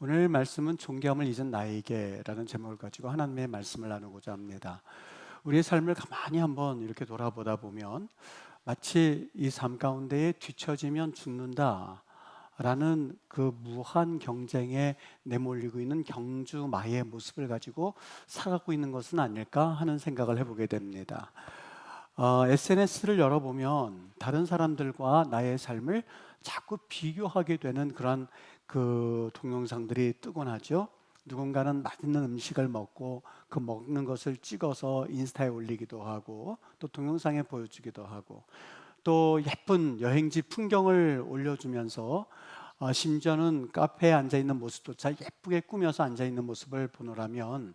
오늘 말씀은 존귀함을 잊은 나에게라는 제목을 가지고 하나님의 말씀을 나누고자 합니다. 우리의 삶을 가만히 한번 이렇게 돌아보다 보면 마치 이 삶 가운데에 뒤처지면 죽는다라는 그 무한 경쟁에 내몰리고 있는 경주마의 모습을 가지고 살아가고 있는 것은 아닐까 하는 생각을 해보게 됩니다. SNS를 열어보면 다른 사람들과 나의 삶을 자꾸 비교하게 되는 그런 그 동영상들이 뜨곤 하죠. 누군가는 맛있는 음식을 먹고 그 먹는 것을 찍어서 인스타에 올리기도 하고 또 동영상에 보여주기도 하고 또 예쁜 여행지 풍경을 올려주면서 심지어는 카페에 앉아있는 모습조차 예쁘게 꾸며서 앉아있는 모습을 보노라면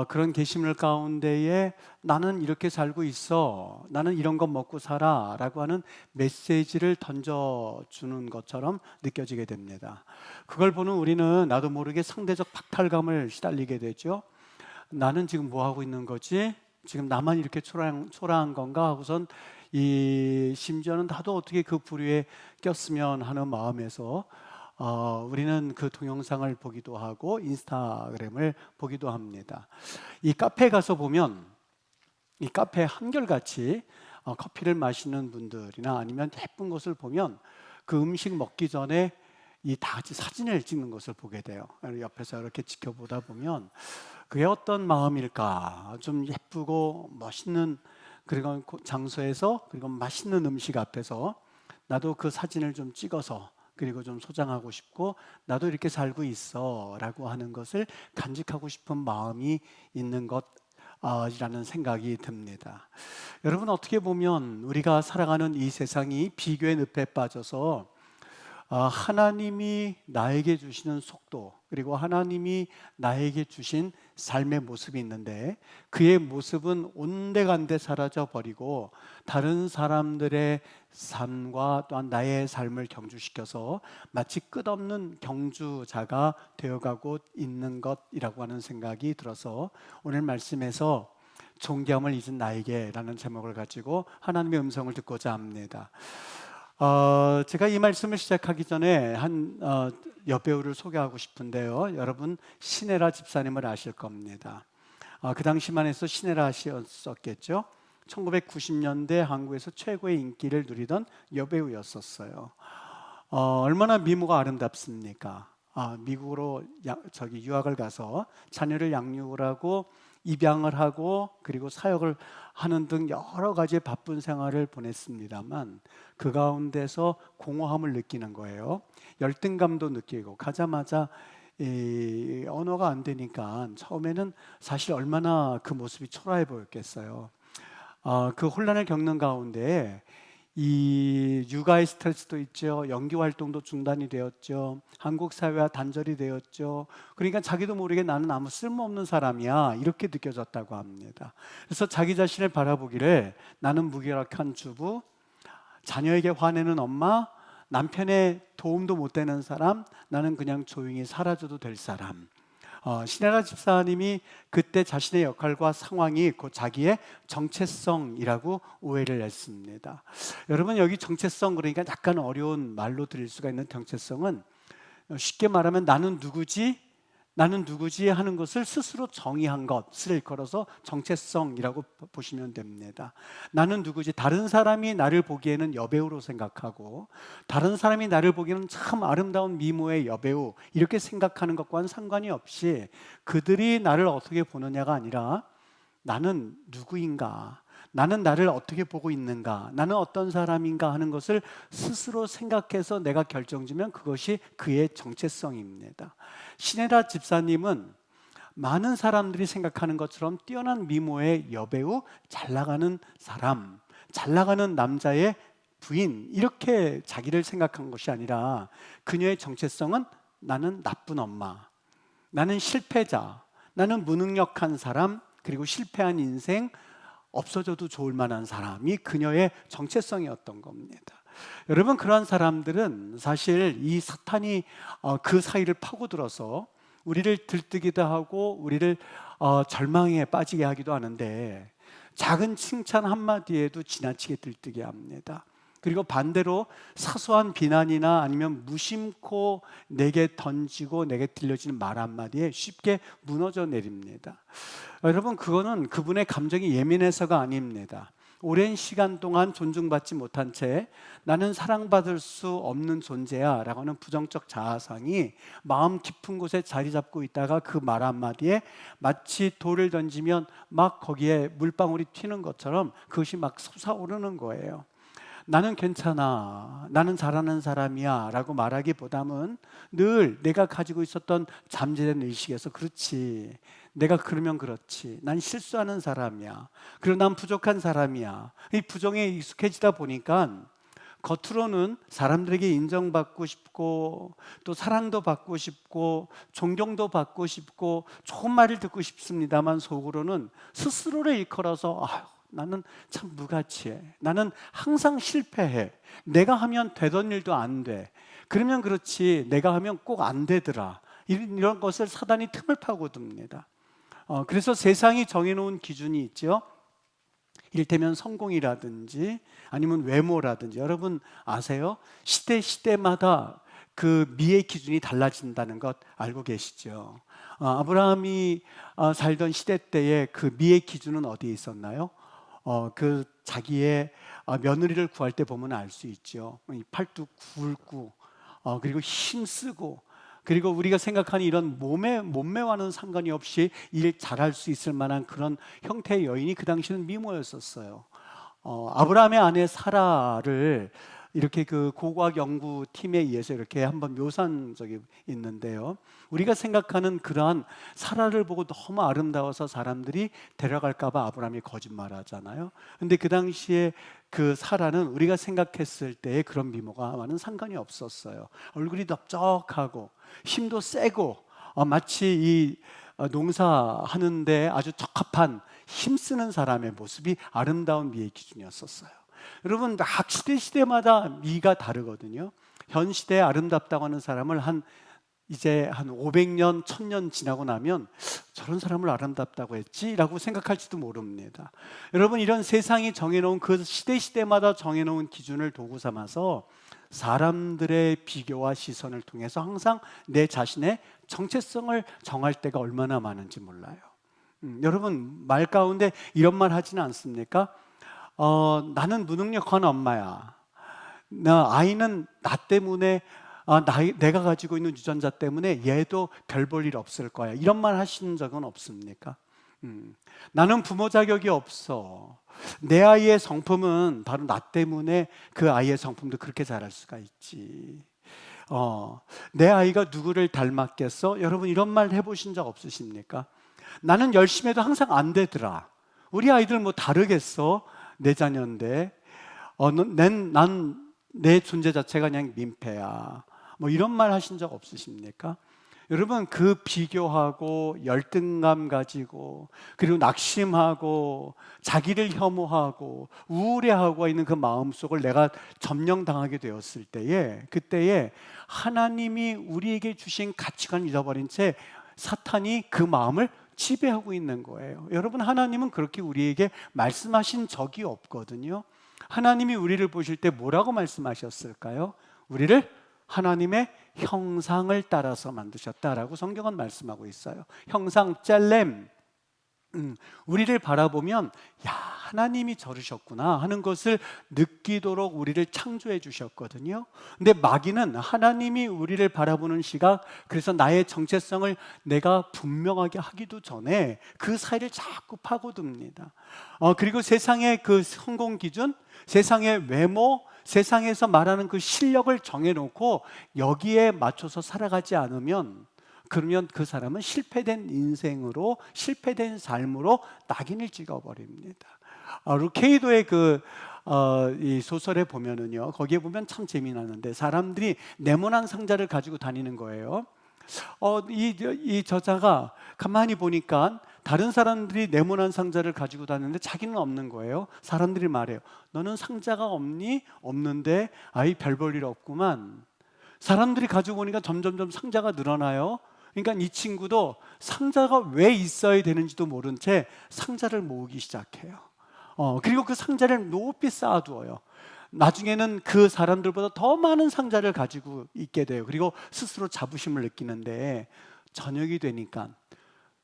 그런 게시물 가운데에 나는 이렇게 살고 있어, 나는 이런 것 먹고 살아 라고 하는 메시지를 던져주는 것처럼 느껴지게 됩니다. 그걸 보는 우리는 나도 모르게 상대적 박탈감을 시달리게 되죠. 나는 지금 뭐 하고 있는 거지? 지금 나만 이렇게 초라한 건가 하고선 심지어는 나도 어떻게 그 부류에 꼈으면 하는 마음에서 우리는 그 동영상을 보기도 하고 인스타그램을 보기도 합니다. 이 카페에 가서 보면 이 카페 한결같이 커피를 마시는 분들이나 아니면 예쁜 것을 보면 그 음식 먹기 전에 다 같이 사진을 찍는 것을 보게 돼요. 옆에서 이렇게 지켜보다 보면 그게 어떤 마음일까? 좀 예쁘고 멋있는 그런 장소에서 그리고 맛있는 음식 앞에서 나도 그 사진을 좀 찍어서 그리고 좀 소장하고 싶고 나도 이렇게 살고 있어 라고 하는 것을 간직하고 싶은 마음이 있는 것이라는 생각이 듭니다. 여러분, 어떻게 보면 우리가 살아가는 이 세상이 비교의 늪에 빠져서 하나님이 나에게 주시는 속도 그리고 하나님이 나에게 주신 삶의 모습이 있는데 그의 모습은 온데간데 사라져 버리고 다른 사람들의 삶과 또한 나의 삶을 경주시켜서 마치 끝없는 경주자가 되어가고 있는 것이라고 하는 생각이 들어서 오늘 말씀에서 존귀함을 잊은 나에게라는 제목을 가지고 하나님의 음성을 듣고자 합니다. 제가 이 말씀을 시작하기 전에 한 여배우를 소개하고 싶은데요. 여러분 신혜라 집사님을 아실 겁니다. 그 당시만 해서 신혜라 씨였었겠죠. 1990년대 한국에서 최고의 인기를 누리던 여배우였었어요. 얼마나 미모가 아름답습니까? 미국으로 유학을 가서 자녀를 양육을 하고 입양을 하고 그리고 사역을 하는 등 여러 가지 바쁜 생활을 보냈습니다만 그 가운데서 공허함을 느끼는 거예요. 열등감도 느끼고 가자마자 언어가 안 되니까 처음에는 사실 얼마나 그 모습이 초라해 보였겠어요. 그 혼란을 겪는 가운데 이 육아의 스트레스도 있죠. 연기 활동도 중단이 되었죠. 한국 사회와 단절이 되었죠. 그러니까 자기도 모르게 나는 아무 쓸모없는 사람이야 이렇게 느껴졌다고 합니다. 그래서 자기 자신을 바라보기를 나는 무기력한 주부, 자녀에게 화내는 엄마, 남편의 도움도 못 되는 사람, 나는 그냥 조용히 살아줘도 될 사람. 신혜라 집사님이 그때 자신의 역할과 상황이 곧 자기의 정체성이라고 오해를 했습니다. 여러분, 여기 정체성 그러니까 약간 어려운 말로 들릴 수가 있는 정체성은 쉽게 말하면 나는 누구지? 나는 누구지? 하는 것을 스스로 정의한 것을 일컬어서 정체성이라고 보시면 됩니다. 나는 누구지? 다른 사람이 나를 보기에는 여배우로 생각하고 다른 사람이 나를 보기에는 참 아름다운 미모의 여배우 이렇게 생각하는 것과는 상관이 없이 그들이 나를 어떻게 보느냐가 아니라 나는 누구인가? 나는 나를 어떻게 보고 있는가? 나는 어떤 사람인가 하는 것을 스스로 생각해서 내가 결정지면 그것이 그의 정체성입니다. 신혜라 집사님은 많은 사람들이 생각하는 것처럼 뛰어난 미모의 여배우, 잘 나가는 사람, 잘 나가는 남자의 부인 이렇게 자기를 생각한 것이 아니라 그녀의 정체성은 나는 나쁜 엄마, 나는 실패자, 나는 무능력한 사람, 그리고 실패한 인생, 없어져도 좋을 만한 사람이 그녀의 정체성이었던 겁니다. 여러분, 그러한 사람들은 사실 이 사탄이 그 사이를 파고들어서 우리를 들뜨기도 하고 우리를 절망에 빠지게 하기도 하는데 작은 칭찬 한마디에도 지나치게 들뜨게 합니다. 그리고 반대로 사소한 비난이나 아니면 무심코 내게 던지고 내게 들려지는 말 한마디에 쉽게 무너져 내립니다. 여러분, 그거는 그분의 감정이 예민해서가 아닙니다. 오랜 시간 동안 존중받지 못한 채 나는 사랑받을 수 없는 존재야 라고 하는 부정적 자아상이 마음 깊은 곳에 자리 잡고 있다가 그 말 한마디에 마치 돌을 던지면 막 거기에 물방울이 튀는 것처럼 그것이 막 솟아오르는 거예요. 나는 괜찮아, 나는 잘하는 사람이야 라고 말하기보다는 늘 내가 가지고 있었던 잠재된 의식에서 그렇지, 내가 그러면 그렇지, 난 실수하는 사람이야, 그리고 난 부족한 사람이야, 이 부정에 익숙해지다 보니까 겉으로는 사람들에게 인정받고 싶고 또 사랑도 받고 싶고 존경도 받고 싶고 좋은 말을 듣고 싶습니다만 속으로는 스스로를 일컬어서 나는 참 무가치해, 나는 항상 실패해, 내가 하면 되던 일도 안 돼, 그러면 그렇지 내가 하면 꼭 안 되더라, 이런 것을 사단이 틈을 파고듭니다. 그래서 세상이 정해놓은 기준이 있죠. 이를테면 성공이라든지 아니면 외모라든지, 여러분 아세요? 시대마다 그 미의 기준이 달라진다는 것 알고 계시죠? 아브라함이 살던 시대 때에 그 미의 기준은 어디에 있었나요? 그 자기의 며느리를 구할 때 보면 알 수 있죠. 팔뚝 굵고 그리고 힘쓰고, 그리고 우리가 생각하는 이런 몸매와는 상관이 없이 일 잘할 수 있을 만한 그런 형태의 여인이 그 당시는 미모였었어요. 아브라함의 아내 사라를 이렇게 그 고고학 연구팀에 의해서 이렇게 한번 묘사한 적이 있는데요, 우리가 생각하는 그러한 사라를 보고 너무 아름다워서 사람들이 데려갈까 봐 아브라함이 거짓말하잖아요. 근데 그 당시에 그 사라는 우리가 생각했을 때의 그런 미모와는 상관이 없었어요. 얼굴이 넓적하고 힘도 세고 마치 이 농사하는데 아주 적합한 힘쓰는 사람의 모습이 아름다운 미의 기준이었었어요. 여러분, 각 시대마다 미가 다르거든요. 현 시대에 아름답다고 하는 사람을 이제 한 500년, 1000년 지나고 나면 저런 사람을 아름답다고 했지라고 생각할지도 모릅니다. 여러분, 이런 세상이 정해놓은 그 시대마다 정해놓은 기준을 도구 삼아서 사람들의 비교와 시선을 통해서 항상 내 자신의 정체성을 정할 때가 얼마나 많은지 몰라요. 여러분, 말 가운데 이런 말 하지는 않습니까? 나는 무능력한 엄마야, 아이는 나 때문에 내가 가지고 있는 유전자 때문에 얘도 별 볼 일 없을 거야, 이런 말 하신 적은 없습니까? 나는 부모 자격이 없어, 내 아이의 성품은 바로 나 때문에 그 아이의 성품도 그렇게 잘할 수가 있지, 내 아이가 누구를 닮았겠어? 여러분, 이런 말 해보신 적 없으십니까? 나는 열심히 해도 항상 안 되더라, 우리 아이들 뭐 다르겠어, 내 자녀인데 난 내 존재 자체가 그냥 민폐야, 뭐 이런 말 하신 적 없으십니까? 여러분, 그 비교하고 열등감 가지고 그리고 낙심하고 자기를 혐오하고 우울해하고 있는 그 마음속을 내가 점령당하게 되었을 때에, 그때에 하나님이 우리에게 주신 가치관을 잃어버린 채 사탄이 그 마음을 지배하고 있는 거예요. 여러분, 하나님은 그렇게 우리에게 말씀하신 적이 없거든요. 하나님이 우리를 보실 때 뭐라고 말씀하셨을까요? 우리를 하나님의 형상을 따라서 만드셨다라고 성경은 말씀하고 있어요. 형상, 짤렘. 우리를 바라보면 야, 하나님이 저르셨구나 하는 것을 느끼도록 우리를 창조해 주셨거든요. 근데 마귀는 하나님이 우리를 바라보는 시각, 그래서 나의 정체성을 내가 분명하게 하기도 전에 그 사이를 자꾸 파고듭니다. 그리고 세상의 그 성공 기준, 세상의 외모, 세상에서 말하는 그 실력을 정해놓고 여기에 맞춰서 살아가지 않으면, 그러면 그 사람은 실패된 인생으로, 실패된 삶으로 낙인을 찍어버립니다. 루케이도의 이 소설에 보면은요, 거기에 보면 참 재미나는데 사람들이 네모난 상자를 가지고 다니는 거예요. 이 저자가 가만히 보니까 다른 사람들이 네모난 상자를 가지고 다니는데 자기는 없는 거예요. 사람들이 말해요. 너는 상자가 없니? 없는데 아이 별 볼 일 없구만. 사람들이 가지고 오니까 점점점 상자가 늘어나요. 그러니까 이 친구도 상자가 왜 있어야 되는지도 모른 채 상자를 모으기 시작해요. 그리고 그 상자를 높이 쌓아두어요. 나중에는 그 사람들보다 더 많은 상자를 가지고 있게 돼요. 그리고 스스로 자부심을 느끼는데 저녁이 되니까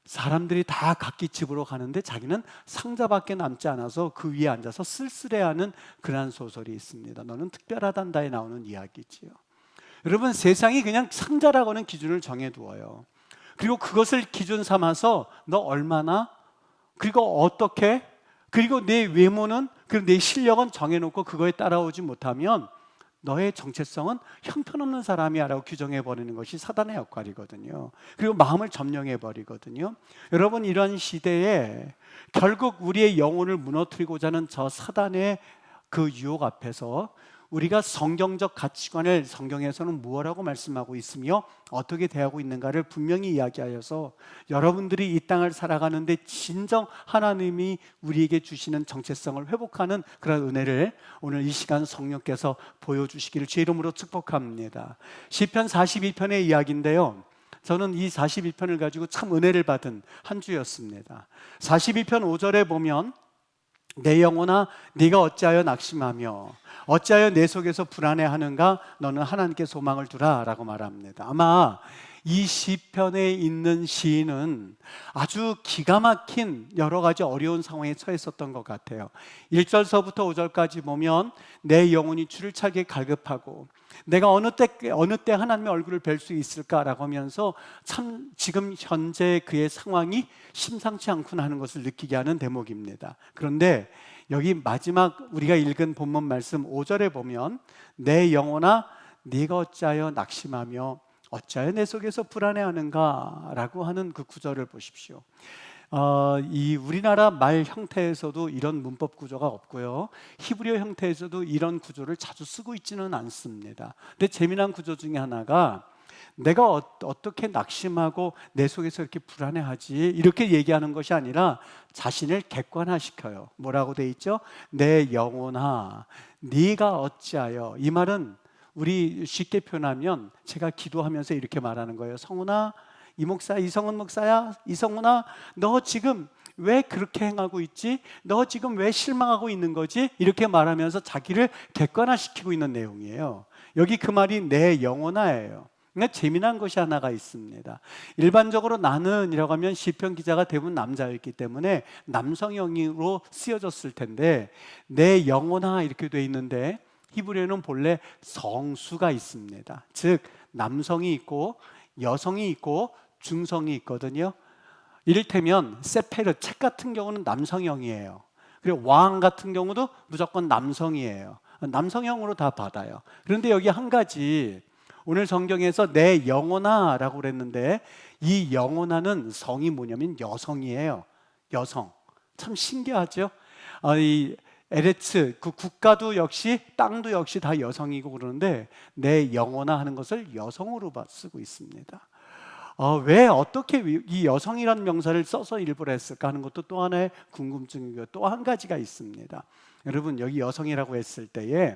사람들이 다 각기 집으로 가는데 자기는 상자밖에 남지 않아서 그 위에 앉아서 쓸쓸해하는 그러한 소설이 있습니다. 너는 특별하단다에 나오는 이야기지요. 여러분, 세상이 그냥 상자라고는 기준을 정해두어요. 그리고 그것을 기준 삼아서 너 얼마나, 그리고 어떻게, 그리고 내 외모는, 그리고 내 실력은 정해놓고 그거에 따라오지 못하면 너의 정체성은 형편없는 사람이야라고 규정해버리는 것이 사단의 역할이거든요. 그리고 마음을 점령해버리거든요. 여러분, 이런 시대에 결국 우리의 영혼을 무너뜨리고자 하는 저 사단의 그 유혹 앞에서 우리가 성경적 가치관을 성경에서는 무엇라고 말씀하고 있으며 어떻게 대하고 있는가를 분명히 이야기하여서 여러분들이 이 땅을 살아가는데 진정 하나님이 우리에게 주시는 정체성을 회복하는 그런 은혜를 오늘 이 시간 성령께서 보여주시기를 주의 이름으로 축복합니다. 시편 42편의 이야기인데요, 저는 이 42편을 가지고 참 은혜를 받은 한 주였습니다. 42편 5절에 보면 내 영혼아 네가 어찌하여 낙심하며 어찌하여 내 속에서 불안해하는가? 너는 하나님께 소망을 두라 라고 말합니다. 아마 이 시편에 있는 시인은 아주 기가 막힌 여러 가지 어려운 상황에 처했었던 것 같아요. 1절서부터 5절까지 보면 내 영혼이 주를 차게 갈급하고 내가 어느 때 하나님의 얼굴을 뵐 수 있을까라고 하면서 참 지금 현재 그의 상황이 심상치 않구나 하는 것을 느끼게 하는 대목입니다. 그런데 여기 마지막 우리가 읽은 본문 말씀 5절에 보면 내 영혼아 네가 어찌하여 낙심하며 어찌하여 내 속에서 불안해하는가 라고 하는 그 구절을 보십시오. 이 우리나라 말 형태에서도 이런 문법 구조가 없고요, 히브리어 형태에서도 이런 구조를 자주 쓰고 있지는 않습니다. 근데 재미난 구조 중에 하나가 내가 어떻게 낙심하고 내 속에서 이렇게 불안해하지 이렇게 얘기하는 것이 아니라 자신을 객관화시켜요. 뭐라고 돼 있죠? 내 영혼아 네가 어찌하여. 이 말은 우리 쉽게 표현하면 제가 기도하면서 이렇게 말하는 거예요. 성훈아, 이 목사, 이성훈 목사야, 이성훈아 너 지금 왜 그렇게 행하고 있지? 너 지금 왜 실망하고 있는 거지? 이렇게 말하면서 자기를 객관화시키고 있는 내용이에요. 여기 그 말이 내 영혼아예요. 그러니까 재미난 것이 하나가 있습니다. 일반적으로 나는이라고 하면 시편 기자가 대부분 남자였기 때문에 남성형으로 쓰여졌을 텐데 내 영혼아 이렇게 돼 있는데 히브리어는 본래 성수가 있습니다. 즉 남성이 있고 여성이 있고 중성이 있거든요. 이를테면 세페르 책 같은 경우는 남성형이에요. 그리고 왕 같은 경우도 무조건 남성이에요. 남성형으로 다 받아요. 그런데 여기 한 가지, 오늘 성경에서 내 영혼아 라고 그랬는데 이 영혼아는 성이 뭐냐면 여성이에요. 여성. 참 신기하죠? 이 에레츠, 그 국가도 역시 땅도 역시 다 여성이고 그러는데 내 영혼아 하는 것을 여성으로 쓰고 있습니다. 왜 어떻게 이 여성이라는 명사를 써서 일부러 했을까 하는 것도 또 하나의 궁금증이고 또 한 가지가 있습니다. 여러분, 여기 여성이라고 했을 때에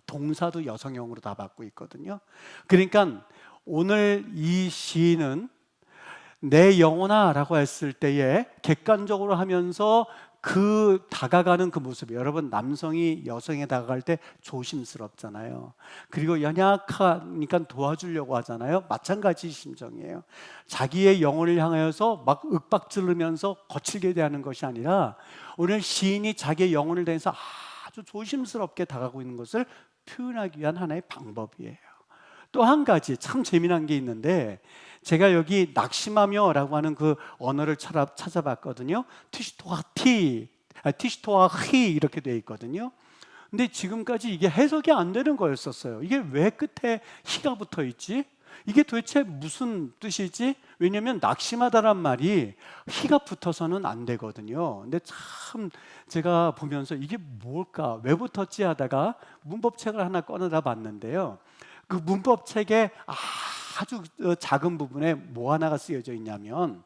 동사도 여성형으로 다 받고 있거든요. 그러니까 오늘 이 시인은 내 영혼아 라고 했을 때에 객관적으로 하면서 그 다가가는 그 모습이, 여러분 남성이 여성에 다가갈 때 조심스럽잖아요. 그리고 연약하니까 도와주려고 하잖아요. 마찬가지 심정이에요. 자기의 영혼을 향하여서 막 윽박지르면서 거칠게 대하는 것이 아니라 오늘 시인이 자기의 영혼을 대해서 아주 조심스럽게 다가가고 있는 것을 표현하기 위한 하나의 방법이에요. 또 한 가지 참 재미난 게 있는데 제가 여기 낙심하며 라고 하는 그 언어를 찾아봤거든요. 티시토아히 이렇게 되어 있거든요. 근데 지금까지 이게 해석이 안 되는 거였었어요. 이게 왜 끝에 히가 붙어 있지? 이게 도대체 무슨 뜻이지? 왜냐하면 낙심하다란 말이 히가 붙어서는 안 되거든요. 근데 참 제가 보면서 이게 뭘까? 왜 붙었지 하다가 문법책을 하나 꺼내다 봤는데요. 그 문법책에 아주 작은 부분에 뭐 하나가 쓰여져 있냐면,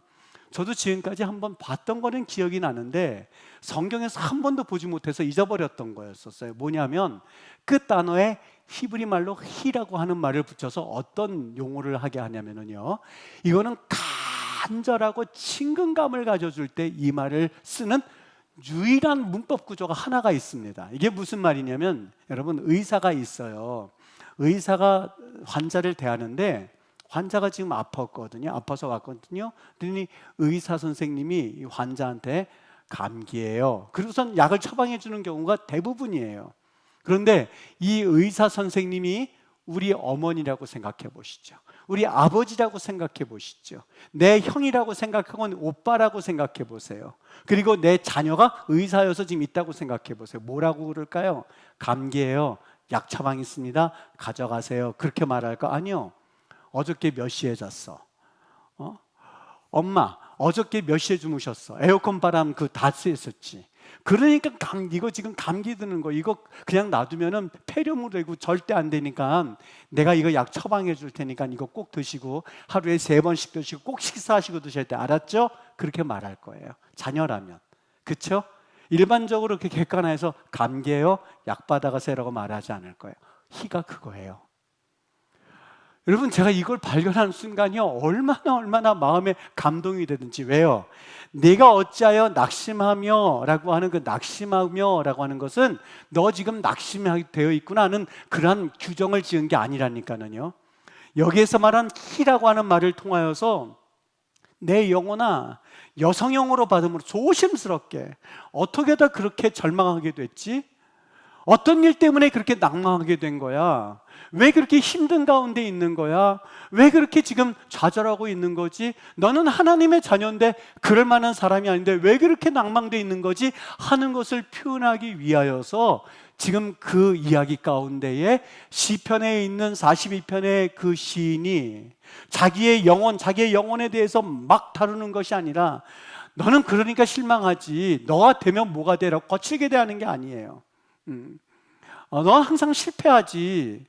저도 지금까지 한번 봤던 거는 기억이 나는데 성경에서 한 번도 보지 못해서 잊어버렸던 거였었어요. 뭐냐면 그 단어에 히브리 말로 히라고 하는 말을 붙여서 어떤 용어를 하게 하냐면요, 이거는 간절하고 친근감을 가져줄 때 이 말을 쓰는 유일한 문법 구조가 하나가 있습니다. 이게 무슨 말이냐면, 여러분, 의사가 있어요. 의사가 환자를 대하는데 환자가 지금 아팠거든요. 아파서 왔거든요. 그러니 의사 선생님이 이 환자한테 감기예요, 그리고선 약을 처방해 주는 경우가 대부분이에요. 그런데 이 의사 선생님이 우리 어머니라고 생각해 보시죠. 우리 아버지라고 생각해 보시죠. 내 형이라고 생각하고 오빠라고 생각해 보세요. 그리고 내 자녀가 의사여서 지금 있다고 생각해 보세요. 뭐라고 그럴까요? 감기예요, 약 처방 있습니다, 가져가세요, 그렇게 말할까? 아니요. 어저께 몇 시에 잤어? 엄마, 어저께 몇 시에 주무셨어? 에어컨 바람 다 쐬었었지. 그러니까 이거 지금 감기 드는 거, 이거 그냥 놔두면은 폐렴으로 되고 절대 안 되니까 내가 이거 약 처방해 줄 테니까 이거 꼭 드시고 하루에 3번씩 드시고 꼭 식사하시고 드셔야 돼, 알았죠? 그렇게 말할 거예요, 자녀라면. 그렇죠? 일반적으로 그렇게 객관화해서 감기예요, 약 받아가세요라고 말하지 않을 거예요. 희가 그거예요. 여러분, 제가 이걸 발견하는 순간이요, 얼마나 마음에 감동이 되든지. 왜요? 내가 어찌하여 낙심하며 라고 하는 그 낙심하며 라고 하는 것은 너 지금 낙심이 되어 있구나 하는 그러한 규정을 지은 게 아니라니까요. 여기에서 말한 희라고 하는 말을 통하여서 내 영혼아, 여성형으로 받음으로 조심스럽게, 어떻게 다 그렇게 절망하게 됐지? 어떤 일 때문에 그렇게 낭망하게 된 거야? 왜 그렇게 힘든 가운데 있는 거야? 왜 그렇게 지금 좌절하고 있는 거지? 너는 하나님의 자녀인데 그럴 만한 사람이 아닌데 왜 그렇게 낭망되어 있는 거지? 하는 것을 표현하기 위하여서 지금 그 이야기 가운데에 시편에 있는 42편의 그 시인이 자기의 영혼에 대해서 막 다루는 것이 아니라, 너는 그러니까 실망하지, 너가 되면 뭐가 되라고 거칠게 대하는 게 아니에요. 넌 항상 실패하지,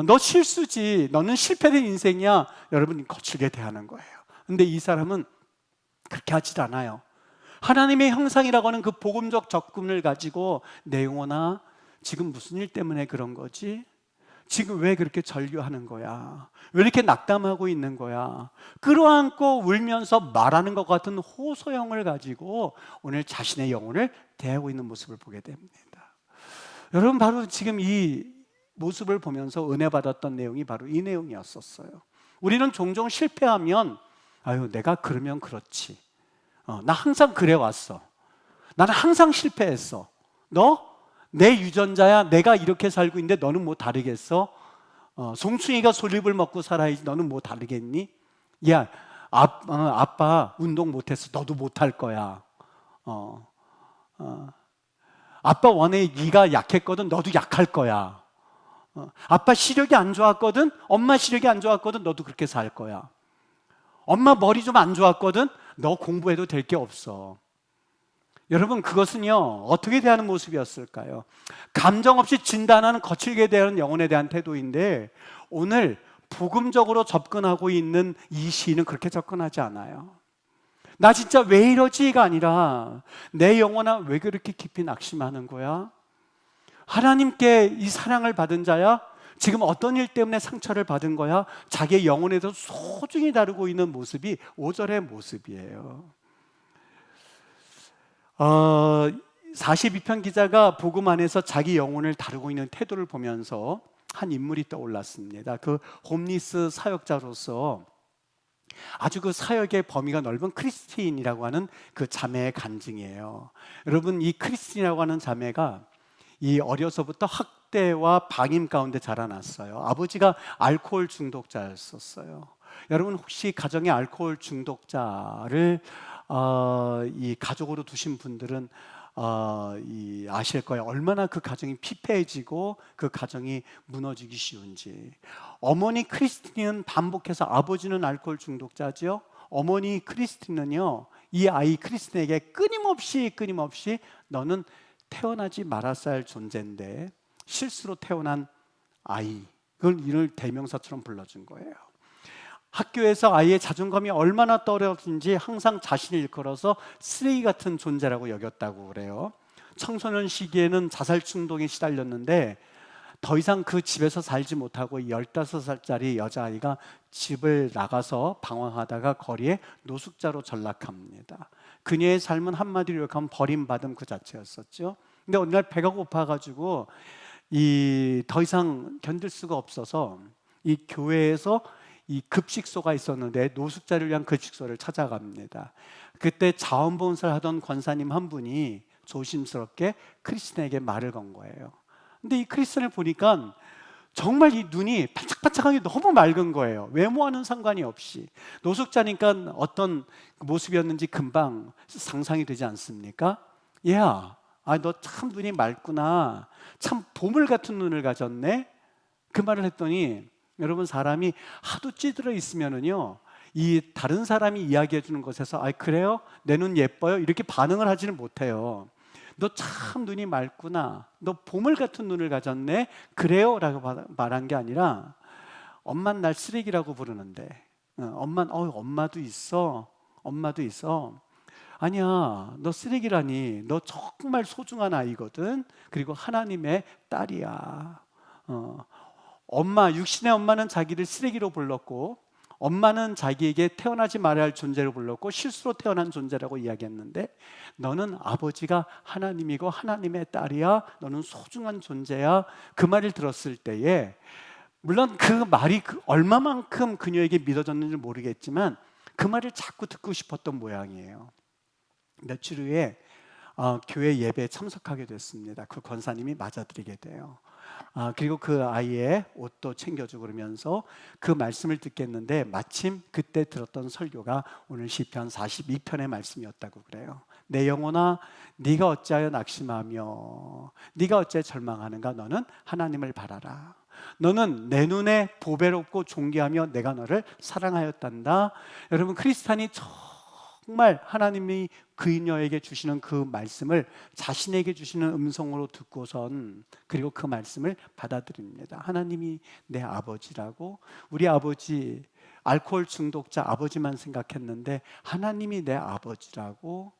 너 실수지, 너는 실패된 인생이야, 여러분, 거칠게 대하는 거예요. 근데 이 사람은 그렇게 하질 않아요. 하나님의 형상이라고 하는 그 복음적 접근을 가지고, 내 영혼아, 지금 무슨 일 때문에 그런 거지? 지금 왜 그렇게 절규하는 거야? 왜 이렇게 낙담하고 있는 거야? 끌어안고 울면서 말하는 것 같은 호소형을 가지고 오늘 자신의 영혼을 대하고 있는 모습을 보게 됩니다. 여러분, 바로 지금 이 모습을 보면서 은혜 받았던 내용이 바로 이 내용이었었어요. 우리는 종종 실패하면, 아유, 내가 그러면 그렇지, 나 항상 그래 왔어, 나는 항상 실패했어, 너 내 유전자야, 내가 이렇게 살고 있는데 너는 뭐 다르겠어? 송충이가 솔잎을 먹고 살아야지, 너는 뭐 다르겠니? 야, 아빠 운동 못했어, 너도 못할 거야. 아빠 원래 네가 약했거든, 너도 약할 거야. 아빠 시력이 안 좋았거든, 엄마 시력이 안 좋았거든, 너도 그렇게 살 거야. 엄마 머리 좀 안 좋았거든, 너 공부해도 될 게 없어. 여러분, 그것은요, 어떻게 대하는 모습이었을까요? 감정 없이 진단하는, 거칠게 대하는 영혼에 대한 태도인데, 오늘 복음적으로 접근하고 있는 이 시인은 그렇게 접근하지 않아요. 나 진짜 왜 이러지가 아니라, 내 영혼아, 왜 그렇게 깊이 낙심하는 거야? 하나님께 이 사랑을 받은 자야? 지금 어떤 일 때문에 상처를 받은 거야? 자기의 영혼에 대해서 소중히 다루고 있는 모습이 5절의 모습이에요. 42편 기자가 복음 안에서 자기 영혼을 다루고 있는 태도를 보면서 한 인물이 떠올랐습니다. 그 홈리스 사역자로서 아주 그 사역의 범위가 넓은 크리스틴이라고 하는 그 자매의 간증이에요. 여러분, 이 크리스틴이라고 하는 자매가 이 어려서부터 학대와 방임 가운데 자라났어요. 아버지가 알코올 중독자였었어요. 여러분, 혹시 가정에 알코올 중독자를 이 가족으로 두신 분들은 아실 거예요. 얼마나 그 가정이 피폐해지고 그 가정이 무너지기 쉬운지. 어머니 크리스틴은 반복해서, 아버지는 알코올 중독자죠. 어머니 크리스틴은요, 이 아이 크리스틴에게 끊임없이 너는 태어나지 말았어야 할 존재인데 실수로 태어난 아이, 그걸 이를 대명사처럼 불러준 거예요. 학교에서 아이의 자존감이 얼마나 떨어진지 항상 자신을 일컬어서 쓰레기 같은 존재라고 여겼다고 그래요. 청소년 시기에는 자살 충동에 시달렸는데 더 이상 그 집에서 살지 못하고 15살짜리 여자아이가 집을 나가서 방황하다가 거리에 노숙자로 전락합니다. 그녀의 삶은 한마디로 요약하면 버림받음 그 자체였었죠. 근데 어느 날 배가 고파가지고 더 이상 견딜 수가 없어서 이 교회에서 이 급식소가 있었는데 노숙자를 위한 급식소를 찾아갑니다. 그때 자원봉사를 하던 권사님 한 분이 조심스럽게 크리스찬에게 말을 건 거예요. 근데 이 크리스찬을 보니까 정말 이 눈이 반짝반짝하게 너무 맑은 거예요. 외모와는 상관이 없이. 노숙자니까 어떤 모습이었는지 금방 상상이 되지 않습니까? 얘야, 너 참 눈이 맑구나. 참 보물 같은 눈을 가졌네. 그 말을 했더니 여러분, 사람이 하도 찌들어 있으면은요, 이 다른 사람이 이야기해 주는 것에서 그래요? 내 눈 예뻐요? 이렇게 반응을 하지는 못해요. 너 참 눈이 맑구나. 너 보물 같은 눈을 가졌네. 그래요? 라고 말한 게 아니라, 엄마는 날 쓰레기라고 부르는데, 엄마도 있어. 엄마도 있어. 아니야, 너 쓰레기라니. 너 정말 소중한 아이거든. 그리고 하나님의 딸이야. 육신의 엄마는 자기를 쓰레기로 불렀고, 엄마는 자기에게 태어나지 말아야 할 존재로 불렀고, 실수로 태어난 존재라고 이야기했는데, 너는 아버지가 하나님이고 하나님의 딸이야. 너는 소중한 존재야. 그 말을 들었을 때에, 물론 그 말이 얼마만큼 그녀에게 믿어졌는지 모르겠지만 그 말을 자꾸 듣고 싶었던 모양이에요. 며칠 후에 교회 예배에 참석하게 됐습니다. 그 권사님이 맞아들이게 돼요. 그리고 그 아이의 옷도 챙겨주고 그러면서 그 말씀을 듣겠는데, 마침 그때 들었던 설교가 오늘 시편 42편의 말씀이었다고 그래요. 내 영혼아, 네가 어찌하여 낙심하며 네가 어찌하여 절망하는가. 너는 하나님을 바라라. 너는 내 눈에 보배롭고 존귀하며 내가 너를 사랑하였단다. 여러분, 크리스찬이 정말 하나님이 그녀에게 주시는 그 말씀을 자신에게 주시는 음성으로 듣고선, 그리고 그 말씀을 받아들입니다. 하나님이 내 아버지라고. 우리 아버지 알코올 중독자 아버지만 생각했는데 하나님이 내 아버지라고.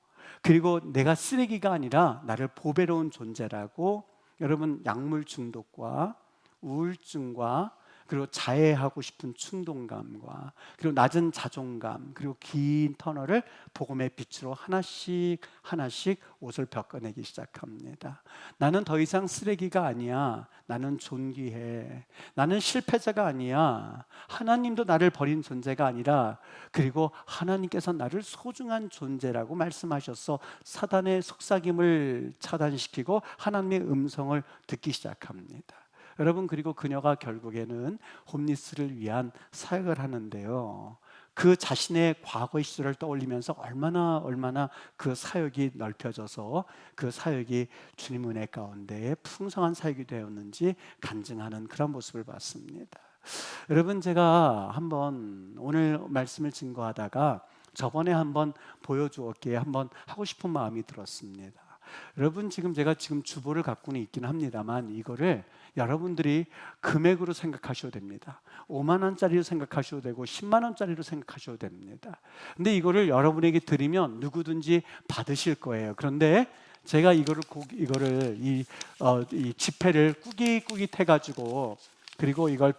그리고 내가 쓰레기가 아니라 나를 보배로운 존재라고. 여러분, 약물 중독과 우울증과 그리고 자해하고 싶은 충동감과 그리고 낮은 자존감, 그리고 긴 터널을 복음의 빛으로 하나씩 하나씩 옷을 벗겨내기 시작합니다. 나는 더 이상 쓰레기가 아니야. 나는 존귀해. 나는 실패자가 아니야. 하나님도 나를 버린 존재가 아니라, 그리고 하나님께서 나를 소중한 존재라고 말씀하셔서 사단의 속삭임을 차단시키고 하나님의 음성을 듣기 시작합니다. 여러분, 그리고 그녀가 결국에는 홈리스를 위한 사역을 하는데요, 그 자신의 과거의 시절을 떠올리면서 얼마나 그 사역이 넓혀져서 그 사역이 주님 은혜 가운데 풍성한 사역이 되었는지 간증하는 그런 모습을 봤습니다. 여러분, 제가 한번 오늘 말씀을 증거하다가 저번에 한번 보여주었기에 한번 하고 싶은 마음이 들었습니다. 여러분, 제가 주보를 갖고는 있긴 합니다만, 이거를 여러분들이 금액으로 생각하셔도 됩니다. 5만 원짜리로 생각하셔도 되고 10만 원짜리로 생각하셔도 됩니다. 근데 이거를 여러분에게 드리면 누구든지 받으실 거예요. 그런데 제가 이 지폐를 꾸깃꾸깃해가지고, 그리고 이걸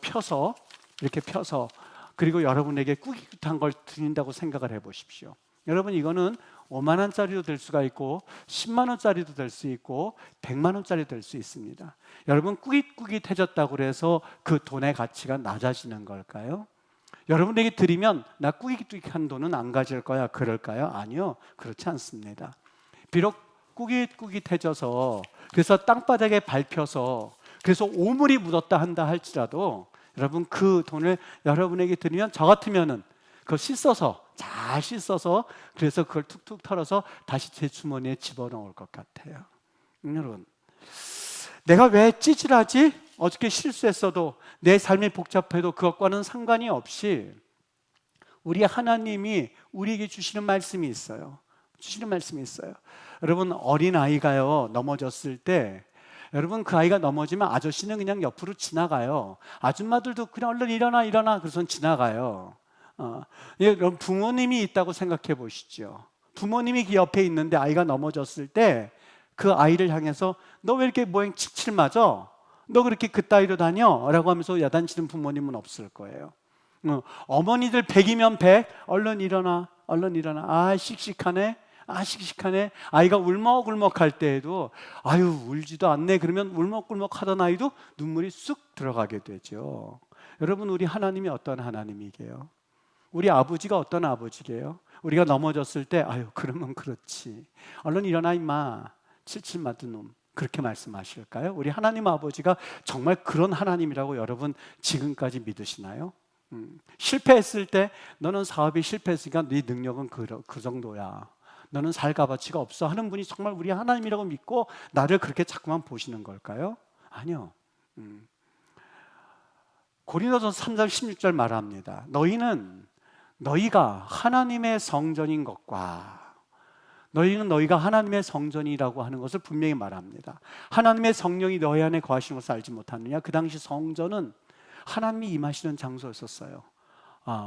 이렇게 펴서 그리고 여러분에게 꾸깃꾸깃한 걸 드린다고 생각을 해보십시오. 여러분, 이거는 5만 원짜리도 될 수가 있고 10만 원짜리도 될 수 있고 100만 원짜리도 될 수 있습니다. 여러분, 꾸깃꾸깃해졌다고 해서 그 돈의 가치가 낮아지는 걸까요? 여러분에게 드리면 나 꾸깃꾸깃한 돈은 안 가질 거야, 그럴까요? 아니요, 그렇지 않습니다. 비록 꾸깃꾸깃해져서, 그래서 땅바닥에 밟혀서, 그래서 오물이 묻었다 한다 할지라도, 여러분, 그 돈을 여러분에게 드리면 저 같으면은 그걸 잘 씻어서 그래서 그걸 툭툭 털어서 다시 제 주머니에 집어넣을 것 같아요. 여러분, 내가 왜 찌질하지? 어저께 실수했어도, 내 삶이 복잡해도 그것과는 상관이 없이 우리 하나님이 우리에게 주시는 말씀이 있어요. 여러분, 어린아이가요, 넘어졌을 때, 여러분, 그 아이가 넘어지면 아저씨는 그냥 옆으로 지나가요. 아줌마들도 그냥 얼른 일어나 그래서 지나가요. 여러분, 부모님이 있다고 생각해 보시죠. 부모님이 그 옆에 있는데 아이가 넘어졌을 때 그 아이를 향해서 너 왜 이렇게 모양 칙칠 맞아? 너 그렇게 그따위로 다녀? 라고 하면서 야단치는 부모님은 없을 거예요. 어머니들 100이면 100, 얼른 일어나. 아, 씩씩하네. 씩씩하네. 아이가 울먹울먹할 때에도 아유 울지도 않네. 그러면 울먹울먹 하던 아이도 눈물이 쑥 들어가게 되죠. 여러분, 우리 하나님이 어떤 하나님이게요? 우리 아버지가 어떤 아버지게요? 우리가 넘어졌을 때 아유 그러면 그렇지, 얼른 일어나 임마, 칠칠 맞은 놈, 그렇게 말씀하실까요? 우리 하나님 아버지가 정말 그런 하나님이라고 여러분 지금까지 믿으시나요? 실패했을 때 너는 사업이 실패했으니까 네 능력은 그 정도야, 너는 살 값어치가 없어 하는 분이 정말 우리 하나님이라고 믿고 나를 그렇게 자꾸만 보시는 걸까요? 아니요. 고린도전서 3장 16절 말합니다. 너희가 하나님의 성전인 것과, 너희가 하나님의 성전이라고 하는 것을 분명히 말합니다. 하나님의 성령이 너희 안에 거하시는 것을 알지 못하느냐? 그 당시 성전은 하나님이 임하시는 장소였었어요.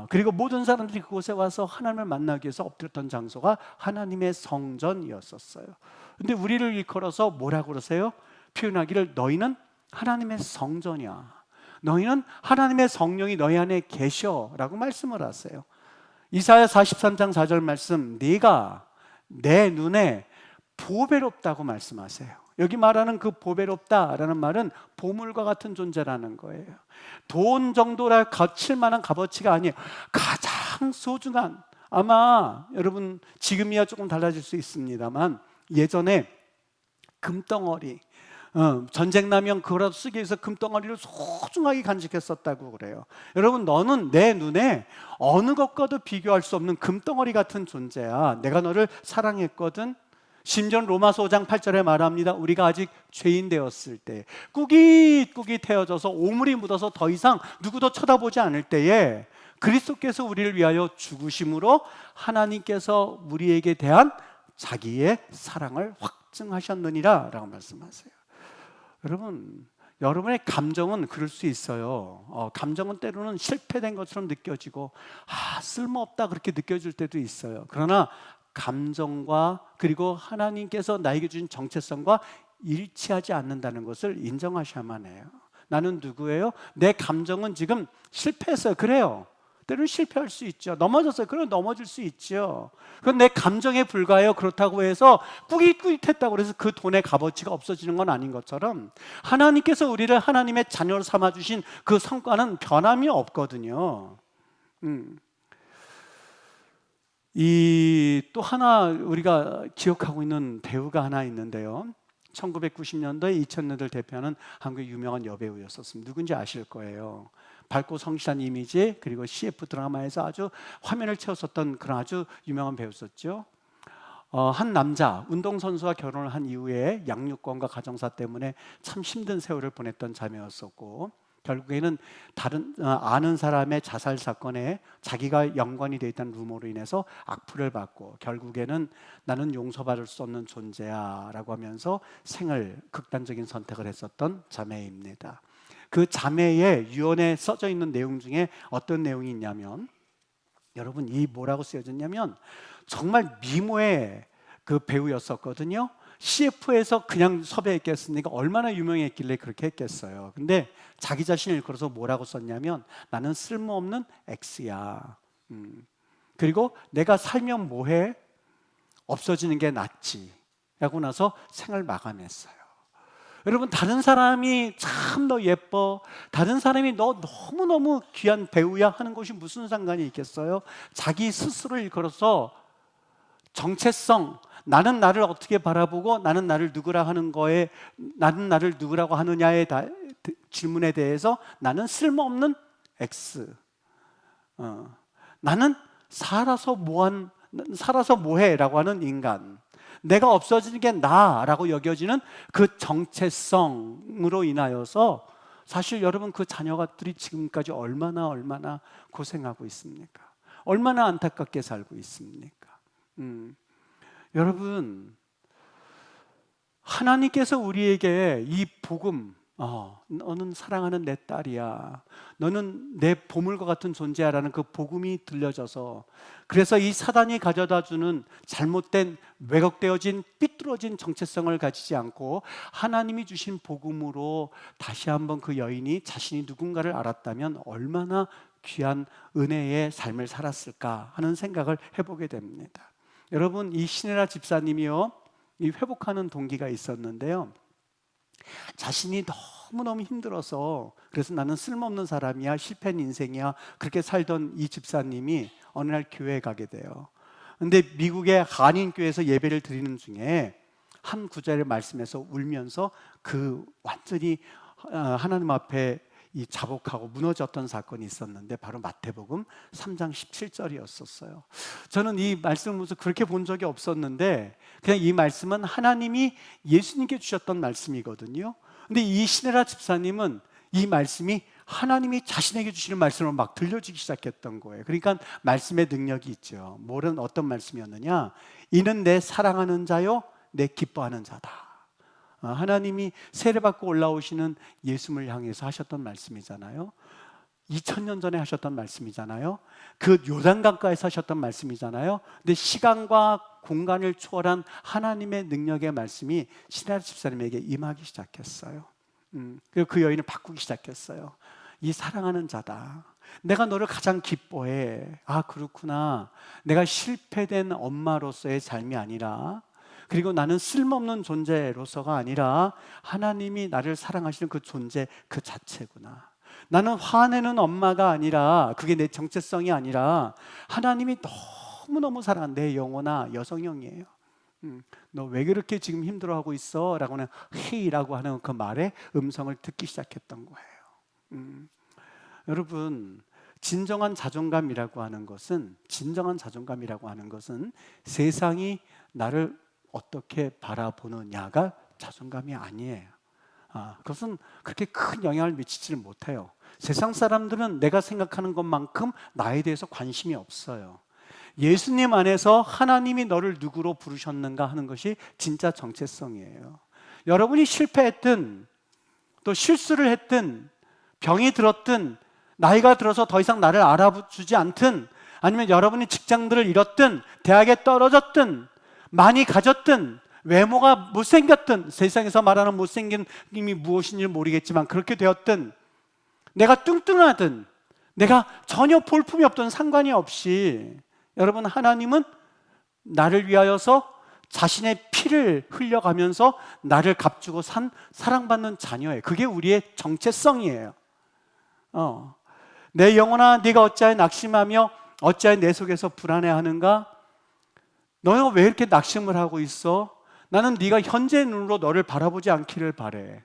그리고 모든 사람들이 그곳에 와서 하나님을 만나기 위해서 엎드렸던 장소가 하나님의 성전이었었어요. 근데 우리를 일컬어서 뭐라고 그러세요? 표현하기를 너희는 하나님의 성전이야, 너희는 하나님의 성령이 너희 안에 계셔라고 말씀을 하세요. 이사야 43장 4절 말씀, 네가 내 눈에 보배롭다고 말씀하세요. 여기 말하는 그 보배롭다라는 말은 보물과 같은 존재라는 거예요. 돈 정도라 거칠 만한 값어치가 아니에요. 가장 소중한, 아마 여러분 지금이야 조금 달라질 수 있습니다만 예전에 금덩어리, 전쟁 나면 그거라도 쓰기 위해서 금덩어리를 소중하게 간직했었다고 그래요. 여러분, 너는 내 눈에 어느 것과도 비교할 수 없는 금덩어리 같은 존재야. 내가 너를 사랑했거든. 심지어 로마서 5장 8절에 말합니다. 우리가 아직 죄인 되었을 때, 꾸깃꾸깃 헤어져서 오물이 묻어서 더 이상 누구도 쳐다보지 않을 때에 그리스도께서 우리를 위하여 죽으심으로 하나님께서 우리에게 대한 자기의 사랑을 확증하셨느니라 라고 말씀하세요. 여러분, 여러분의 감정은 그럴 수 있어요. 감정은 때로는 실패된 것처럼 느껴지고 쓸모없다 그렇게 느껴질 때도 있어요. 그러나 감정과 그리고 하나님께서 나에게 주신 정체성과 일치하지 않는다는 것을 인정하셔야만 해요. 나는 누구예요? 내 감정은 지금 실패했어요. 그래요. 때로는 실패할 수 있죠. 넘어졌어요. 그럼 넘어질 수 있죠. 그건 내 감정에 불과해요. 그렇다고 해서 꾸깃꾸깃했다고 해서 그 돈의 값어치가 없어지는 건 아닌 것처럼 하나님께서 우리를 하나님의 자녀로 삼아주신 그 성과는 변함이 없거든요. 이 또 하나 우리가 기억하고 있는 배우가 하나 있는데요. 1990년도에 2000년대를 대표하는 한국의 유명한 여배우였었습니다. 누군지 아실 거예요. 밝고 성실한 이미지, 그리고 CF 드라마에서 아주 화면을 채웠었던 그런 아주 유명한 배우였죠. 한 남자, 운동선수와 결혼을 한 이후에 양육권과 가정사 때문에 참 힘든 세월을 보냈던 자매였었고, 결국에는 아는 사람의 자살 사건에 자기가 연관이 되어 있다는 루머로 인해서 악플을 받고 결국에는 나는 용서받을 수 없는 존재야 라고 하면서 극단적인 선택을 했었던 자매입니다. 그 자매의 유언에 써져 있는 내용 중에 어떤 내용이 있냐면, 여러분, 이 뭐라고 쓰여졌냐면 정말 미모의 그 배우였었거든요. CF에서 그냥 섭외했겠습니까? 얼마나 유명했길래 그렇게 했겠어요. 근데 자기 자신을 일컬어서 뭐라고 썼냐면 나는 쓸모없는 X야. 그리고 내가 살면 뭐해? 없어지는 게 낫지. 하고 나서 생을 마감했어요. 여러분, 다른 사람이 참 너 예뻐, 다른 사람이 너 너무너무 귀한 배우야 하는 것이 무슨 상관이 있겠어요? 자기 스스로를 일컬어서 정체성, 나는 나를 어떻게 바라보고 나는 나를 누구라 하는 거에, 나는 나를 누구라고 하느냐의 질문에 대해서 나는 쓸모없는 X, 나는 살아서 뭐해 라고 하는 인간, 내가 없어지는 게 나라고 여겨지는 그 정체성으로 인하여서 사실 여러분, 그 자녀들이 지금까지 얼마나 고생하고 있습니까? 얼마나 안타깝게 살고 있습니까? 여러분, 하나님께서 우리에게 이 복음, 너는 사랑하는 내 딸이야, 너는 내 보물과 같은 존재야 라는 그 복음이 들려져서, 그래서 이 사단이 가져다주는 잘못된 왜곡되어진 삐뚤어진 정체성을 가지지 않고 하나님이 주신 복음으로 다시 한번 그 여인이 자신이 누군가를 알았다면 얼마나 귀한 은혜의 삶을 살았을까 하는 생각을 해보게 됩니다. 여러분, 이 신혜라 집사님이요, 이 회복하는 동기가 있었는데요, 자신이 너무너무 힘들어서, 그래서 나는 쓸모없는 사람이야, 실패한 인생이야, 그렇게 살던 이 집사님이 어느 날 교회에 가게 돼요. 근데 미국의 한인교회에서 예배를 드리는 중에 한 구절의 말씀에서 울면서 그 완전히 하나님 앞에 이 자복하고 무너졌던 사건이 있었는데, 바로 마태복음 3장 17절이었었어요. 저는 이 말씀을 보면서 그렇게 본 적이 없었는데, 그냥 이 말씀은 하나님이 예수님께 주셨던 말씀이거든요. 근데 이 신혜라 집사님은 이 말씀이 하나님이 자신에게 주시는 말씀으로 막 들려주기 시작했던 거예요. 그러니까 말씀의 능력이 있죠. 어떤 말씀이었느냐, 이는 내 사랑하는 자요, 내 기뻐하는 자다. 하나님이 세례받고 올라오시는 예수님을 향해서 하셨던 말씀이잖아요. 2000년 전에 하셨던 말씀이잖아요. 그 요단강가에서 하셨던 말씀이잖아요. 근데 시간과 공간을 초월한 하나님의 능력의 말씀이 신혜라 집사님에게 임하기 시작했어요. 그리고 그 여인을 바꾸기 시작했어요. 이 사랑하는 자다. 내가 너를 가장 기뻐해. 아, 그렇구나. 내가 실패된 엄마로서의 삶이 아니라, 그리고 나는 쓸모없는 존재로서가 아니라 하나님이 나를 사랑하시는 그 존재 그 자체구나. 나는 화내는 엄마가 아니라, 그게 내 정체성이 아니라 하나님이 너무너무 사랑하는 내 영혼아, 여성형이에요. 너 왜 그렇게 지금 힘들어하고 있어? 라고는 헤이라고 하는 그 말의 음성을 듣기 시작했던 거예요. 여러분, 진정한 자존감이라고 하는 것은 세상이 나를 어떻게 바라보느냐가 자존감이 아니에요. 그것은 그렇게 큰 영향을 미치지를 못해요. 세상 사람들은 내가 생각하는 것만큼 나에 대해서 관심이 없어요. 예수님 안에서 하나님이 너를 누구로 부르셨는가 하는 것이 진짜 정체성이에요. 여러분이 실패했든, 또 실수를 했든, 병이 들었든, 나이가 들어서 더 이상 나를 알아주지 않든, 아니면 여러분이 직장들을 잃었든, 대학에 떨어졌든, 많이 가졌든, 외모가 못생겼든, 세상에서 말하는 못생긴 힘이 무엇인지 모르겠지만 그렇게 되었든, 내가 뚱뚱하든, 내가 전혀 볼품이 없든 상관이 없이, 여러분, 하나님은 나를 위하여서 자신의 피를 흘려가면서 나를 값주고 산 사랑받는 자녀예요. 그게 우리의 정체성이에요. 내 영혼아, 네가 어찌하여 낙심하며 어찌하여 내 속에서 불안해하는가? 너가 왜 이렇게 낙심을 하고 있어? 나는 네가 현재의 눈으로 너를 바라보지 않기를 바래.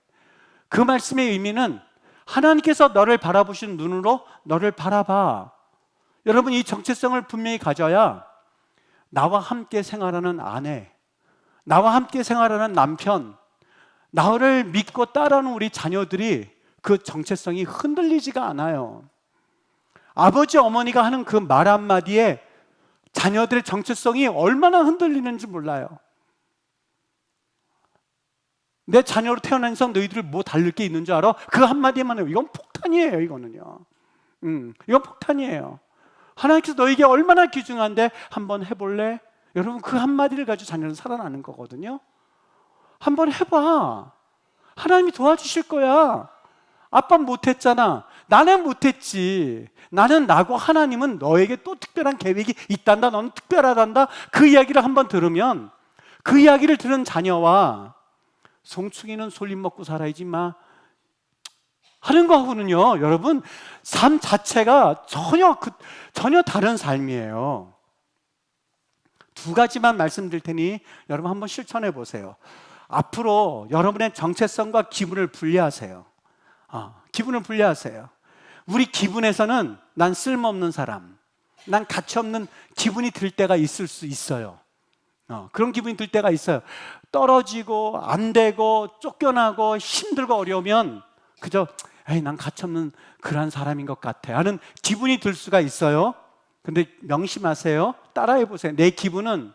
그 말씀의 의미는 하나님께서 너를 바라보시는 눈으로 너를 바라봐. 여러분, 이 정체성을 분명히 가져야 나와 함께 생활하는 아내, 나와 함께 생활하는 남편, 나를 믿고 따라오는 우리 자녀들이 그 정체성이 흔들리지가 않아요. 아버지, 어머니가 하는 그 말 한마디에 자녀들의 정체성이 얼마나 흔들리는지 몰라요. 내 자녀로 태어난 이상 너희들 뭐 다를 게 있는 줄 알아? 그 한마디만 해요. 이건 폭탄이에요. 이거는요. 이건 폭탄이에요. 하나님께서 너에게 얼마나 귀중한데 한번 해볼래? 여러분, 그 한마디를 가지고 자녀는 살아나는 거거든요. 한번 해봐. 하나님이 도와주실 거야. 아빠 못했잖아. 나는 못했지. 나는 나고 하나님은 너에게 또 특별한 계획이 있단다. 너는 특별하단다. 그 이야기를 한번 들으면, 그 이야기를 들은 자녀와 송충이는 솔잎 먹고 살아야지 마 하는 거하고는요, 여러분, 삶 자체가 전혀 다른 삶이에요. 두 가지만 말씀드릴 테니 여러분 한번 실천해 보세요. 앞으로 여러분의 정체성과 기분을 분리하세요. 기분을 분리하세요. 우리 기분에서는 난 쓸모없는 사람, 난 가치없는 기분이 들 때가 있을 수 있어요. 그런 기분이 들 때가 있어요. 떨어지고 안 되고 쫓겨나고 힘들고 어려우면 그저 난 가치없는 그런 사람인 것 같아 하는 기분이 들 수가 있어요. 근데 명심하세요. 따라해 보세요. 내 기분은,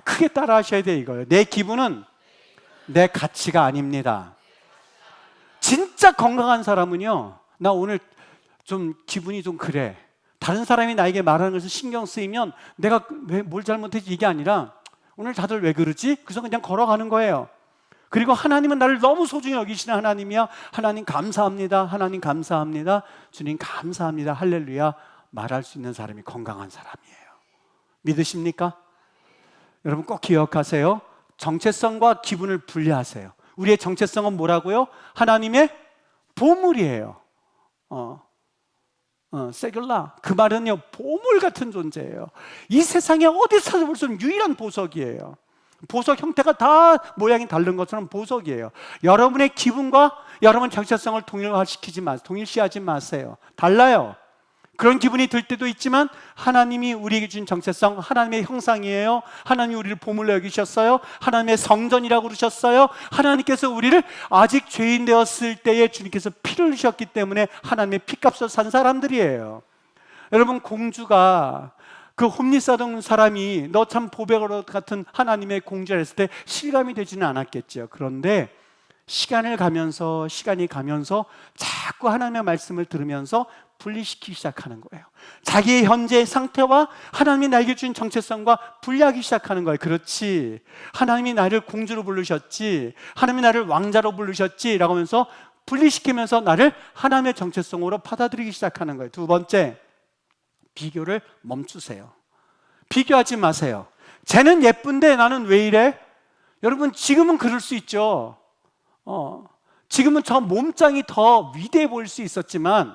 크게 따라 하셔야 돼요. 이거요. 내 기분은 내 가치가 아닙니다. 진짜 건강한 사람은요, 나 오늘 좀 기분이 좀 그래. 다른 사람이 나에게 말하는 것을 신경 쓰이면 내가 왜 뭘 잘못했지 이게 아니라 오늘 다들 왜 그러지? 그래서 그냥 걸어가는 거예요. 그리고 하나님은 나를 너무 소중히 여기시는 하나님이야. 하나님 감사합니다. 하나님 감사합니다. 주님 감사합니다. 할렐루야 말할 수 있는 사람이 건강한 사람이에요. 믿으십니까? 여러분 꼭 기억하세요. 정체성과 기분을 분리하세요. 우리의 정체성은 뭐라고요? 하나님의 보물이에요. 세귤라, 그 말은요 보물 같은 존재예요. 이 세상에 어디서 찾아볼 수 없는 유일한 보석이에요. 보석 형태가 다 모양이 다른 것처럼 보석이에요. 여러분의 기분과 여러분 정체성을 동일시하지 마세요. 달라요. 그런 기분이 들 때도 있지만 하나님이 우리에게 준 정체성, 하나님의 형상이에요. 하나님이 우리를 보물로 여기셨어요. 하나님의 성전이라고 그러셨어요. 하나님께서 우리를 아직 죄인 되었을 때에 주님께서 피를 흘리셨기 때문에 하나님의 피값을 산 사람들이에요. 여러분, 공주가 그 홈리 싸던 사람이 너 참 보배로 같은 하나님의 공주라 했을 때 실감이 되지는 않았겠죠. 그런데 시간이 가면서 자꾸 하나님의 말씀을 들으면서 분리시키기 시작하는 거예요. 자기의 현재 상태와 하나님이 나에게 준 정체성과 분리하기 시작하는 거예요. 그렇지, 하나님이 나를 공주로 부르셨지, 하나님이 나를 왕자로 부르셨지 라고 하면서 분리시키면서 나를 하나님의 정체성으로 받아들이기 시작하는 거예요. 두 번째, 비교를 멈추세요. 비교하지 마세요. 쟤는 예쁜데 나는 왜 이래? 여러분, 지금은 그럴 수 있죠. 지금은 저 몸짱이 더 위대해 보일 수 있었지만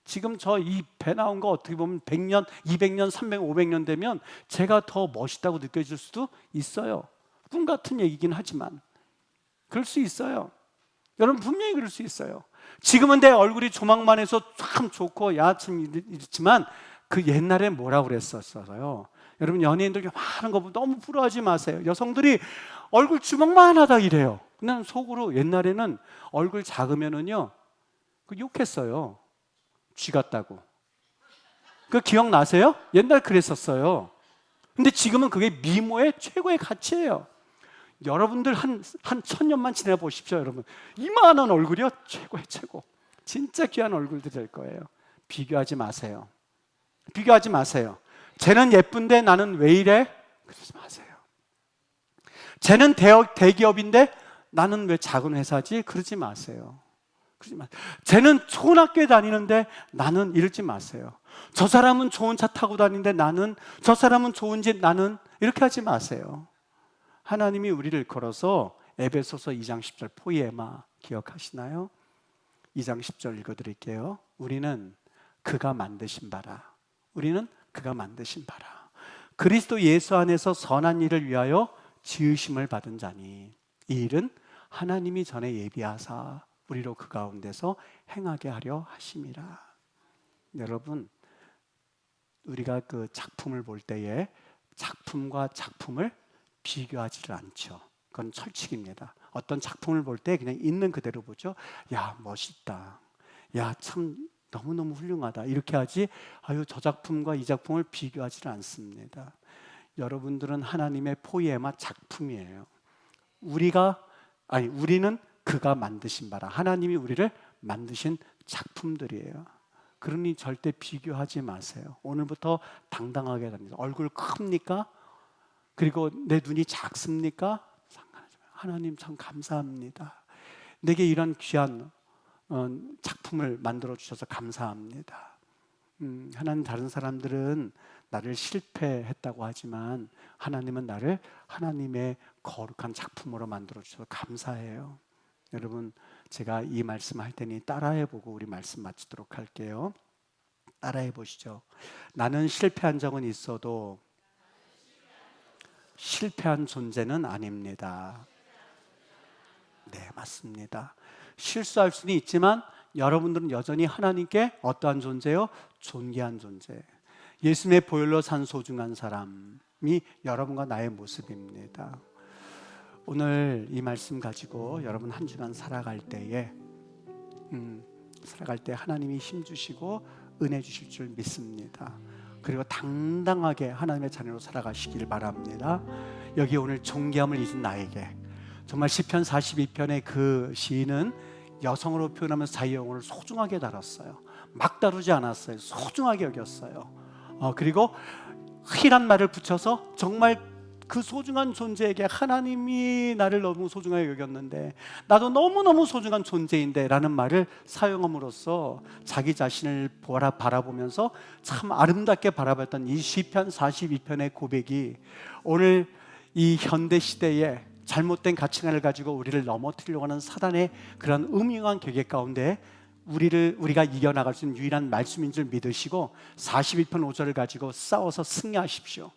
지금 저 이 배 나온 거 어떻게 보면 100년, 200년, 300, 500년 되면 제가 더 멋있다고 느껴질 수도 있어요. 꿈 같은 얘기긴 하지만 그럴 수 있어요. 여러분, 분명히 그럴 수 있어요. 지금은 내 얼굴이 조망만 해서 참 좋고 야참 이렇지만 그 옛날에 뭐라고 그랬었어요? 여러분, 연예인들 많은 거 보면 너무 부러워하지 마세요. 여성들이 얼굴 주먹만 하다 이래요. 그냥 속으로 옛날에는 얼굴 작으면은요 그 욕했어요. 쥐 같다고. 그 기억나세요? 옛날 그랬었어요. 근데 지금은 그게 미모의 최고의 가치예요. 여러분들 한 1000년만 지나 보십시오. 여러분, 이만한 얼굴이요 최고의 최고. 진짜 귀한 얼굴들이 될 거예요. 비교하지 마세요. 비교하지 마세요. 쟤는 예쁜데 나는 왜 이래? 그러지 마세요. 쟤는 대기업인데 나는 왜 작은 회사지? 그러지 마세요. 그러지 마세요. 쟤는 좋은 학교에 다니는데 나는 이러지 마세요. 저 사람은 좋은 차 타고 다니는데 나는, 저 사람은 좋은 집 나는, 이렇게 하지 마세요. 하나님이 우리를 걸어서 에베소서 2장 10절 포이에마 기억하시나요? 2장 10절 읽어드릴게요. 우리는 그가 만드신 바라. 우리는 그가 만드신 바라. 그리스도 예수 안에서 선한 일을 위하여 지으심을 받은 자니 이 일은 하나님이 전에 예비하사 우리로 그 가운데서 행하게 하려 하심이라. 여러분, 우리가 그 작품을 볼 때에 작품과 작품을 비교하지를 않죠. 그건 철칙입니다. 어떤 작품을 볼 때 그냥 있는 그대로 보죠. 야, 멋있다. 야, 참 너무너무 훌륭하다. 이렇게 하지, 아유, 저 작품과 이 작품을 비교하지를 않습니다. 여러분들은 하나님의 포이에마 작품이에요. 우리는 그가 만드신 바라. 하나님이 우리를 만드신 작품들이에요. 그러니 절대 비교하지 마세요. 오늘부터 당당하게 다니세요. 얼굴 큽니까? 그리고 내 눈이 작습니까? 상관하지 마세요. 하나님 참 감사합니다. 내게 이런 귀한 작품을 만들어 주셔서 감사합니다. 하나님, 다른 사람들은 나를 실패했다고 하지만 하나님은 나를 하나님의 거룩한 작품으로 만들어 주셔서 감사해요. 여러분, 제가 이 말씀 할 테니 따라해 보고 우리 말씀 마치도록 할게요. 따라해 보시죠. 나는 실패한 적은 있어도 실패한 존재는 아닙니다. 네, 맞습니다. 실수할 수는 있지만 여러분들은 여전히 하나님께 어떠한 존재요? 존귀한 존재. 예수님의 보혈로 산 소중한 사람이 여러분과 나의 모습입니다. 오늘 이 말씀 가지고 여러분 한 주간 살아갈 때에 하나님이 힘 주시고 은혜 주실 줄 믿습니다. 그리고 당당하게 하나님의 자녀로 살아가시길 바랍니다. 여기 오늘 존귀함을 잊은 나에게, 정말 시편 42편의 그 시인은 여성으로 표현하면서 자기 영혼을 소중하게 다뤘어요. 막 다루지 않았어요. 소중하게 여겼어요. 그리고 희란 말을 붙여서 정말 그 소중한 존재에게 하나님이 나를 너무 소중하게 여겼는데 나도 너무너무 소중한 존재인데 라는 말을 사용함으로써 자기 자신을 바라보면서 참 아름답게 바라봤던 이 시편 42편의 고백이 오늘 이 현대 시대에 잘못된 가치관을 가지고 우리를 넘어뜨리려고 하는 사단의 그런 음흉한 계획 가운데 우리가 이겨나갈 수 있는 유일한 말씀인 줄 믿으시고 41편 5절을 가지고 싸워서 승리하십시오.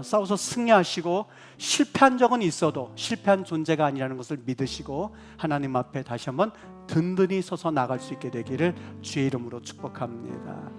싸워서 승리하시고 실패한 적은 있어도 실패한 존재가 아니라는 것을 믿으시고 하나님 앞에 다시 한번 든든히 서서 나갈 수 있게 되기를 주의 이름으로 축복합니다.